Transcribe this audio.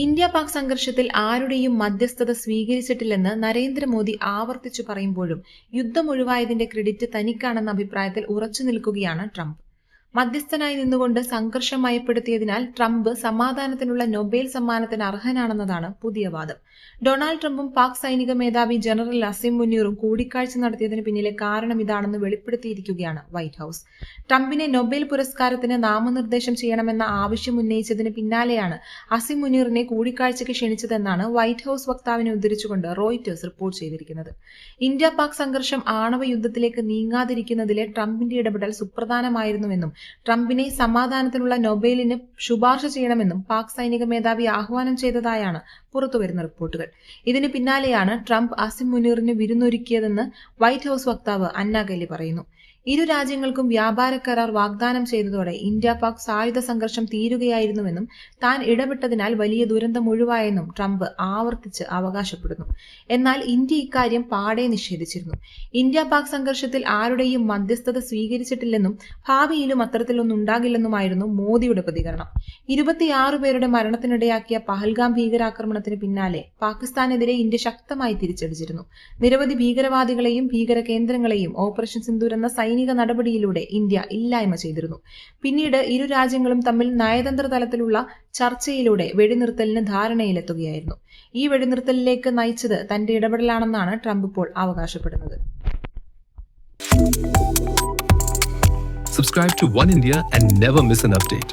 India Pak സംഘർഷത്തിൽ ആരുടെയും മധ്യസ്ഥത സ്വീകരിച്ചിട്ടില്ലെന്ന് നരേന്ദ്രമോദി ആവർത്തിച്ചു പറയുമ്പോഴും യുദ്ധം ഒഴിവായതിന്റെ ക്രെഡിറ്റ് തനിക്കാണെന്ന അഭിപ്രായത്തിൽ ഉറച്ചുനിൽക്കുകയാണ് ട്രംപ്. മധ്യസ്ഥനായി നിന്നുകൊണ്ട് സംഘർഷം മയപ്പെടുത്തിയതിനാൽ ട്രംപ് സമാധാനത്തിനുള്ള നൊബേൽ സമ്മാനത്തിന് അർഹനാണെന്നതാണ് പുതിയ വാദം. ഡൊണാൾഡ് ട്രംപും പാക് സൈനിക മേധാവി ജനറൽ അസിം മുനീറും കൂടിക്കാഴ്ച നടത്തിയതിന് പിന്നിലെ കാരണം ഇതാണെന്ന് വെളിപ്പെടുത്തിയിരിക്കുകയാണ് വൈറ്റ് ഹൌസ്. ട്രംപിനെ നൊബേൽ പുരസ്കാരത്തിന് നാമനിർദ്ദേശം ചെയ്യണമെന്ന ആവശ്യം ഉന്നയിച്ചതിന് പിന്നാലെയാണ് അസിം മുനീറിനെ കൂടിക്കാഴ്ചയ്ക്ക് ക്ഷണിച്ചതെന്നാണ് വൈറ്റ് ഹൌസ് വക്താവിനെ ഉദ്ധരിച്ചുകൊണ്ട് റോയിറ്റേഴ്സ് റിപ്പോർട്ട് ചെയ്തിരിക്കുന്നത്. ഇന്ത്യ പാക് സംഘർഷം ആണവ യുദ്ധത്തിലേക്ക് നീങ്ങാതിരിക്കുന്നതിലെ ട്രംപിന്റെ ഇടപെടൽ സുപ്രധാനമായിരുന്നുവെന്നും ട്രംപിനെ സമാധാനത്തിനുള്ള നൊബേലിന് ശുപാർശ ചെയ്യണമെന്നും പാക് സൈനിക മേധാവി ആഹ്വാനം ചെയ്തതായാണ് പുറത്തുവരുന്ന റിപ്പോർട്ടുകൾ. ഇതിന് പിന്നാലെയാണ് ട്രംപ് അസിം മുനീറിന് വിരുന്നൊരുക്കിയതെന്ന് വൈറ്റ് ഹൌസ് വക്താവ് അന്ന ഗെല്ലി പറയുന്നു. ഇരു രാജ്യങ്ങൾക്കും വ്യാപാര കരാർ വാഗ്ദാനം ചെയ്തതോടെ ഇന്ത്യ പാക് സായുധ സംഘർഷം തീരുകയായിരുന്നുവെന്നും താൻ ഇടപെട്ടതിനാൽ വലിയ ദുരന്തം ഒഴിവായെന്നും ട്രംപ് ആവർത്തിച്ച് അവകാശപ്പെടുന്നു. എന്നാൽ ഇന്ത്യ ഇക്കാര്യം പാടെ നിഷേധിച്ചിരുന്നു. ഇന്ത്യ പാക് സംഘർഷത്തിൽ ആരുടെയും മധ്യസ്ഥത സ്വീകരിച്ചിട്ടില്ലെന്നും ഭാവിയിലും അത്തരത്തിലൊന്നുണ്ടാകില്ലെന്നുമായിരുന്നു മോദിയുടെ പ്രതികരണം. 26 പേരുടെ മരണത്തിനിടയാക്കിയ പഹൽഗാം ഭീകരാക്രമണത്തിന് പിന്നാലെ പാകിസ്ഥാനെതിരെ ഇന്ത്യ ശക്തമായി തിരിച്ചടിച്ചിരുന്നു. നിരവധി ഭീകരവാദികളെയും ഭീകര കേന്ദ്രങ്ങളെയും ഓപ്പറേഷൻ സിന്ദൂർ എന്ന സൈനിക നടപടിയിലൂടെ ഇന്ത്യ ഇല്ലായ്മ ചെയ്തിരുന്നു. പിന്നീട് ഇരു രാജ്യങ്ങളും തമ്മിൽ നയതന്ത്ര തലത്തിലുള്ള ചർച്ചയിലൂടെ വെടിനിർത്തലിന് ധാരണയിലെത്തുകയായിരുന്നു. ഈ വെടിനിർത്തലിലേക്ക് നയിച്ചത് തന്റെ ഇടപെടലാണെന്നാണ് ട്രംപ് ഇപ്പോൾ അവകാശപ്പെടുന്നത്. Subscribe to One India and never miss an update.